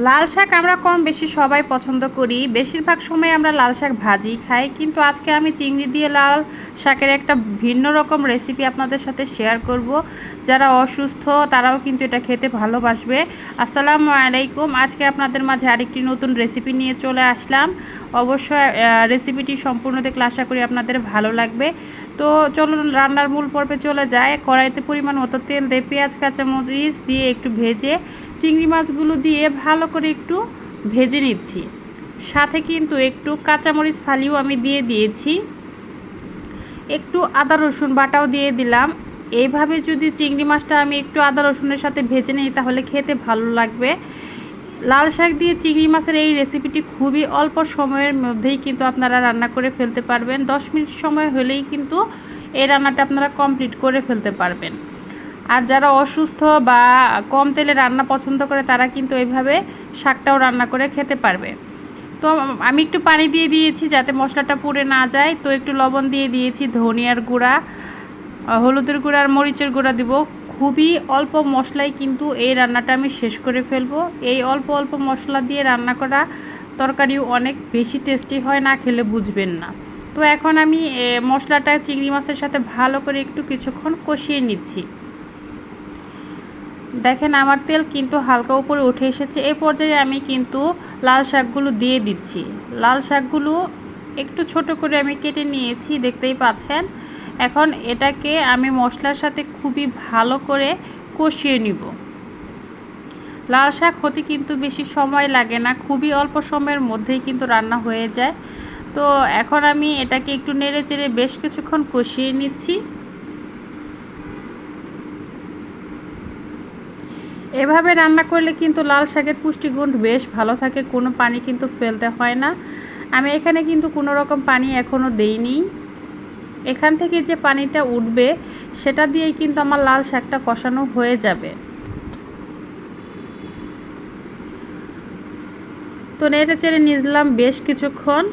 লাল শাক আমরা কম বেশি সবাই পছন্দ করি। বেশিরভাগ সময় আমরা লাল শাক ভাজি খাই, কিন্তু আজকে আমি চিংড়ি দিয়ে লাল শাকের একটা ভিন্ন রকম রেসিপি আপনাদের সাথে শেয়ার করব। যারা অসুস্থ তারাও কিন্তু এটা খেতে ভালোবাসবে। আসসালামু আলাইকুম। আজকে আপনাদের মাঝে আরেকটি নতুন রেসিপি নিয়ে চলে আসলাম। অবশ্যই রেসিপিটি সম্পূর্ণ দেখলে আশা করি আপনাদের ভালো লাগবে। তো চলুন রান্নার মূল পর্বে চলে যায়। কড়াইতে পরিমাণ মতো তেল দিয়ে পেঁয়াজ কাঁচামরিচ দিয়ে একটু ভেজে চিংড়ি মাছগুলো দিয়ে ভালো করে একটু ভেজে নিচ্ছি। সাথে কিন্তু একটু কাঁচামরিচ ফালিও আমি দিয়ে দিয়েছি, একটু আদা রসুন বাটাও দিয়ে দিলাম। এইভাবে যদি চিংড়ি মাছটা আমি একটু আদা রসুনের সাথে ভেজে নিই তাহলে খেতে ভালো লাগবে। লাল শাক দিয়ে চিংড়ি মাছের এই রেসিপিটি খুবই অল্প সময়ের মধ্যেই কিন্তু আপনারা রান্না করে ফেলতে পারবেন। 10 মিনিট সময় হলেই কিন্তু এই রান্নাটা আপনারা কমপ্লিট করে ফেলতে পারবেন। আর যারা অসুস্থ বা কম তেলে রান্না পছন্দ করে তারা কিন্তু এইভাবে শাকটাও রান্না করে খেতে পারবে। তো আমি একটু পানি দিয়ে দিয়েছি যাতে মশলাটা পুড়ে না যায়। তো একটু লবণ দিয়ে দিয়েছি, ধনিয়ার গুঁড়া, হলুদের গুঁড়া আর মরিচের গুঁড়া দিব। খুবই অল্প মশলাই কিন্তু এই রান্নাটা আমি শেষ করে ফেলবো। এই অল্প অল্প মশলা দিয়ে রান্না করা তরকারিও অনেক বেশি টেস্টি হয়, না খেলে বুঝবেন না। তো এখন আমি মশলাটা চিংড়ি মাছের সাথে ভালো করে একটু কিছুক্ষণ কষিয়ে নিচ্ছি। দেখেন আমার তেল কিন্তু হালকা উপরে উঠে এসেছে। এই পর্যায়ে আমি কিন্তু লাল শাকগুলো দিয়ে দিচ্ছি। লাল শাকগুলো একটু ছোট করে আমি কেটে নিয়েছি, দেখতেই পাচ্ছেন। এখন এটাকে আমি মশলার সাথে খুবই ভালো করে কষিয়ে নিব। লাল শাক হতে কিন্তু বেশি সময় লাগে না, খুবই অল্প সময়ের মধ্যেই কিন্তু রান্না হয়ে যায়। তো এখন আমি এটাকে একটু নেড়ে চেড়ে বেশ কিছুক্ষণ কষিয়ে নিচ্ছি। এভাবে রান্না করলে কিন্তু লাল শাকের পুষ্টিগুণ বেশ ভালো থাকে, কোনো পানি কিন্তু ফেলতে হয় না। আমি এখানে কিন্তু কোনো রকম পানি এখনও দেইনি। এখান থেকে যে পানিটা উঠবে সেটা দিয়েই কিন্তু আমার লাল শাকটা কষানো হয়ে যাবে। তো নেড়ে চেড়ে নিলাম বেশ কিছুক্ষণ।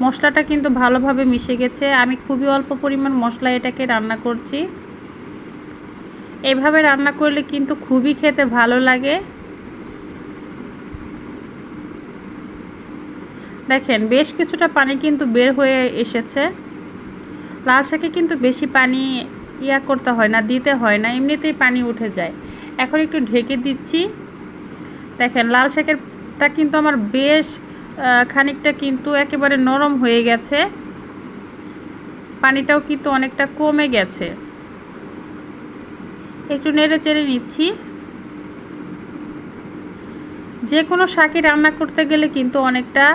মশলাটা কিন্তু ভালোভাবে মিশে গেছে। আমি খুবই অল্প পরিমাণ মশলা এটাকে রান্না করছি। এভাবে রান্না করলে কিন্তু খুবই খেতে ভালো লাগে। দেখেন বেশ কিছুটা পানি কিন্তু বের হয়ে এসেছে। লাল শাকে কিন্তু বেশি পানি করতে হয় না, দিতে হয় না, এমনিতেই পানি উঠে যায়। এখন একটু ঢেকে দিচ্ছি। দেখেন লাল শাকেরটা কিন্তু আমার বেশ খানিকটা কিন্তু একেবারে নরম হয়ে গেছে, পানিটাও কিন্তু অনেকটা কমে গেছে। একটু নেড়ে চেড়ে নিচ্ছি। যে কোনো শাকই রান্না করতে গেলে কিন্তু অনেকটা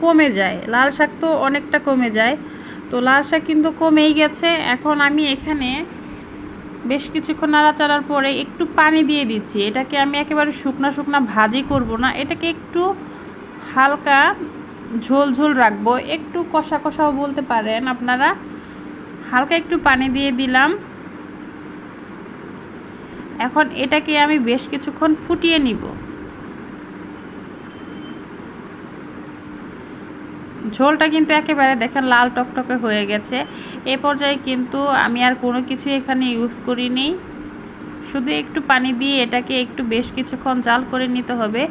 কমে যায়, লাল শাক তো অনেকটা কমে যায়। তো লাল শাক কিন্তু কমেই গেছে। এখন আমি এখানে বেশ কিছুক্ষণ নাড়াচাড়ার পরে একটু পানি দিয়ে দিচ্ছি। এটাকে আমি একেবারে শুকনা শুকনা ভাজি করব না, এটাকে একটু হালকা ঝোল ঝোল রাখবো, একটু কষা কষাও বলতে পারেন আপনারা। হালকা একটু পানি দিয়ে দিলাম। এখন এটাকে আমি বেশ কিছুক্ষণ ফুটিয়ে নিব। ঝোলটা কিন্তু একেবারে দেখেন লাল টকটকে হয়ে গেছে। এ পর্যায়ে কিন্তু আমি আর কোনো কিছু এখানে ইউজ করিনি, শুধু একটু পানি দিয়ে এটাকে একটু বেশ কিছুক্ষণ জাল করে নিতে হবে।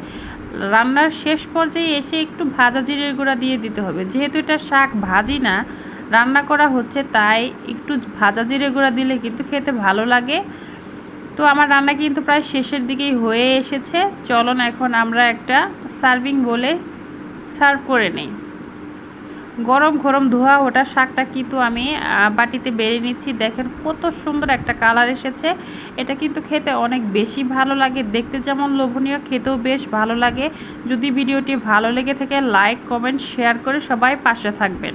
রান্নার শেষ পর্যায়ে এসে একটু ভাজা জিরের গুঁড়া দিয়ে দিতে হবে। যেহেতু এটা শাক ভাজি না, রান্না করা হচ্ছে, তাই একটু ভাজা জিরের গুঁড়া দিলে কিন্তু খেতে ভালো লাগে। তো আমার রান্না কিন্তু প্রায় শেষের দিকেই হয়ে এসেছে। চলুন এখন আমরা একটা সার্ভিং বলে সার্ভ করে নেই। গরম গরম ধোয়া ওটা শাকটা কিন্তু আমি বাটিতে বেড়ে নিচ্ছি। দেখেন কত সুন্দর একটা কালার এসেছে। এটা কিন্তু খেতে অনেক বেশি ভালো লাগে, দেখতে যেমন লোভনীয়, খেতেও বেশ ভালো লাগে। যদি ভিডিওটি ভালো লেগে থাকে লাইক কমেন্ট শেয়ার করে সবাই পাশে থাকবেন।